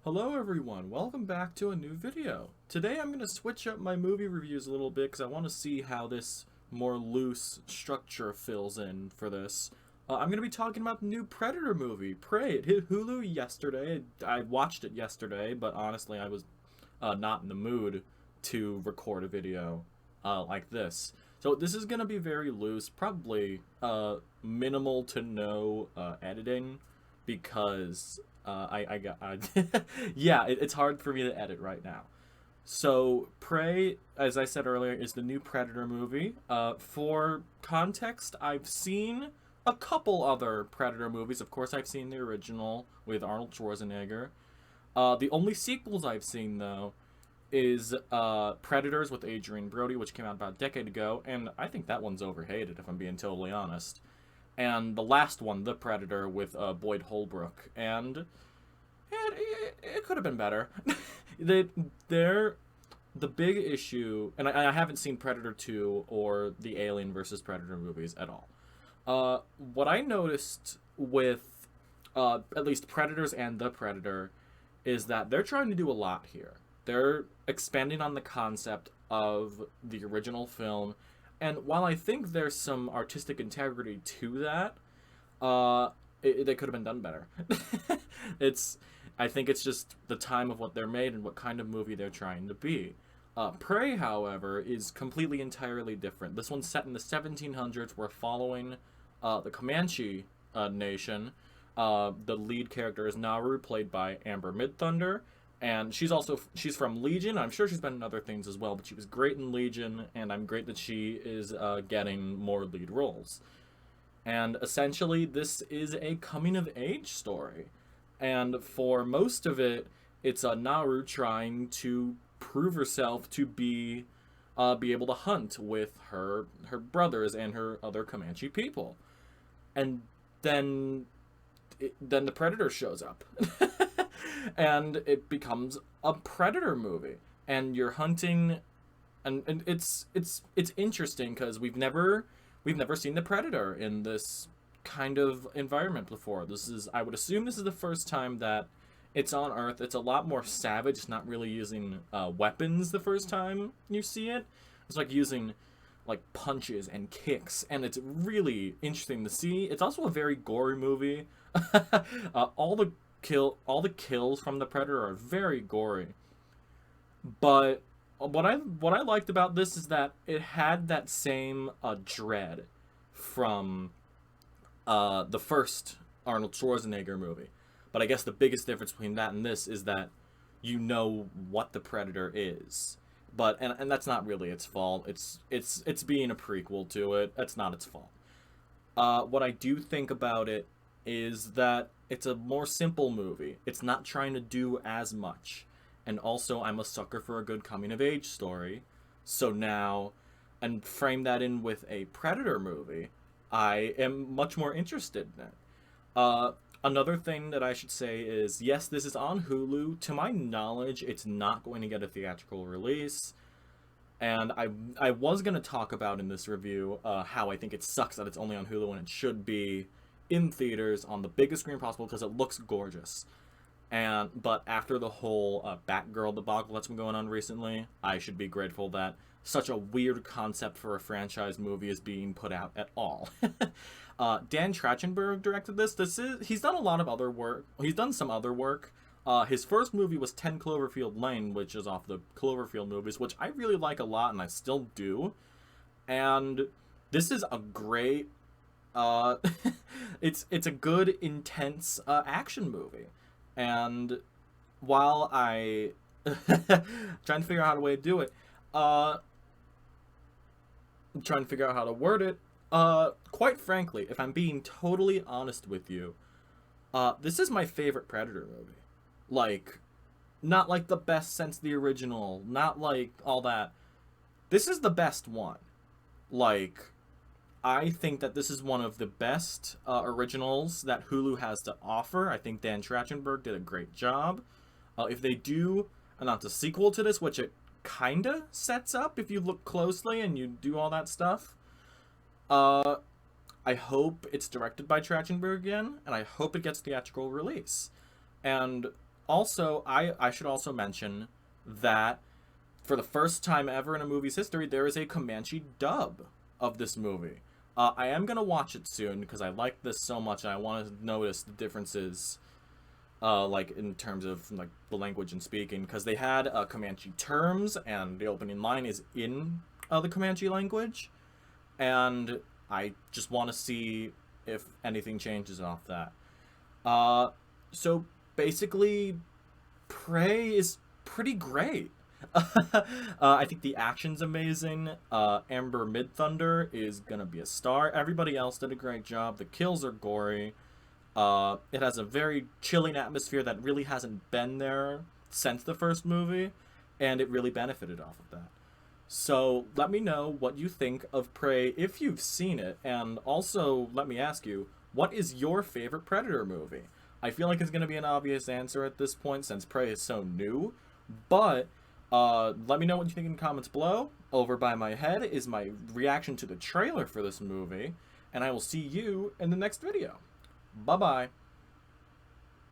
Hello everyone, welcome back to a new video. Today I'm going to switch up my movie reviews a little bit because I want to see how this more loose structure fills in for this. I'm going to be talking about the new Predator movie, Prey. It hit Hulu yesterday. I watched it yesterday, but honestly I was not in the mood to record a video like this. So this is going to be very loose, probably minimal to no editing because yeah, it's hard for me to edit right now. So, Prey, as I said earlier, is the new Predator movie. For context, I've seen a couple other Predator movies. Of course, I've seen the original with Arnold Schwarzenegger. The only sequels I've seen, though, is Predators with Adrian Brody, which came out about a decade ago, and I think that one's overhated, if I'm being totally honest. And the last one, The Predator, with Boyd Holbrook, and it could have been better. They're the big issue, and I haven't seen Predator 2 or the Alien versus Predator movies at all. What I noticed with at least Predators and The Predator is that they're trying to do a lot here. They're expanding on the concept of the original film, and while I think there's some artistic integrity to that, they could have been done better. I think it's just the time of what they're made and what kind of movie they're trying to be. Prey, however, is completely entirely different. This one's set in the 1700s. We're following the Comanche Nation. The lead character is Naru, played by Amber Midthunder. And she's from Legion. I'm sure she's been in other things as well, but she was great in Legion, and I'm great that she is getting more lead roles. And essentially, this is a coming-of-age story. And for most of it, it's Naru trying to prove herself to be able to hunt with her brothers and her other Comanche people. And then the Predator shows up. And it becomes a Predator movie, and you're hunting, and it's interesting because we've never seen the Predator in this kind of environment before. I would assume this is the first time that it's on Earth. It's a lot more savage. It's not really using weapons the first time you see it. It's like using like punches and kicks, and it's really interesting to see. It's also a very gory movie. All the kills from the Predator are very gory. But what I liked about this is that it had that same dread from the first Arnold Schwarzenegger movie. But I guess the biggest difference between that and this is that you know what the Predator is. But and that's not really its fault. It's being a prequel to it. That's not its fault. What I do think about it is that it's a more simple movie. It's not trying to do as much. And also, I'm a sucker for a good coming-of-age story. So now, and frame that in with a Predator movie, I am much more interested in it. Another thing that I should say is, yes, this is on Hulu. To my knowledge, it's not going to get a theatrical release. And I was going to talk about in this review how I think it sucks that it's only on Hulu when it should be in theaters on the biggest screen possible because it looks gorgeous. But after the whole Batgirl debacle that's been going on recently, I should be grateful that such a weird concept for a franchise movie is being put out at all. Dan Trachtenberg directed this. He's done a lot of other work. He's done some other work. His first movie was 10 Cloverfield Lane, which is off the Cloverfield movies, which I really like a lot, and I still do. And this is a great it's a good, intense action movie. And while I trying to figure out how to do it, I'm trying to figure out how to word it. Quite frankly, if I'm being totally honest with you, this is my favorite Predator movie. Like, not like the best since the original, not like all that. This is the best one. Like, I think that this is one of the best originals that Hulu has to offer. I think Dan Trachtenberg did a great job. If they do announce a sequel to this, which it kinda sets up if you look closely and you do all that stuff, I hope it's directed by Trachtenberg again, and I hope it gets theatrical release. And Also, I should also mention that for the first time ever in a movie's history, there is a Comanche dub of this movie. I am gonna watch it soon because I like this so much and I want to notice the differences, like in terms of like the language and speaking, because they had Comanche terms and the opening line is in the Comanche language, and I just want to see if anything changes off that. So basically, Prey is pretty great. I think the action's amazing. Amber Midthunder is gonna be a star. Everybody else did a great job. The kills are gory. It has a very chilling atmosphere that really hasn't been there since the first movie, and it really benefited off of that. So let me know what you think of Prey if you've seen it, and also let me ask you, what is your favorite Predator movie? I feel like it's going to be an obvious answer at this point since Prey is so new, but let me know what you think in the comments below. Over by my head is my reaction to the trailer for this movie, and I will see you in the next video. Bye-bye.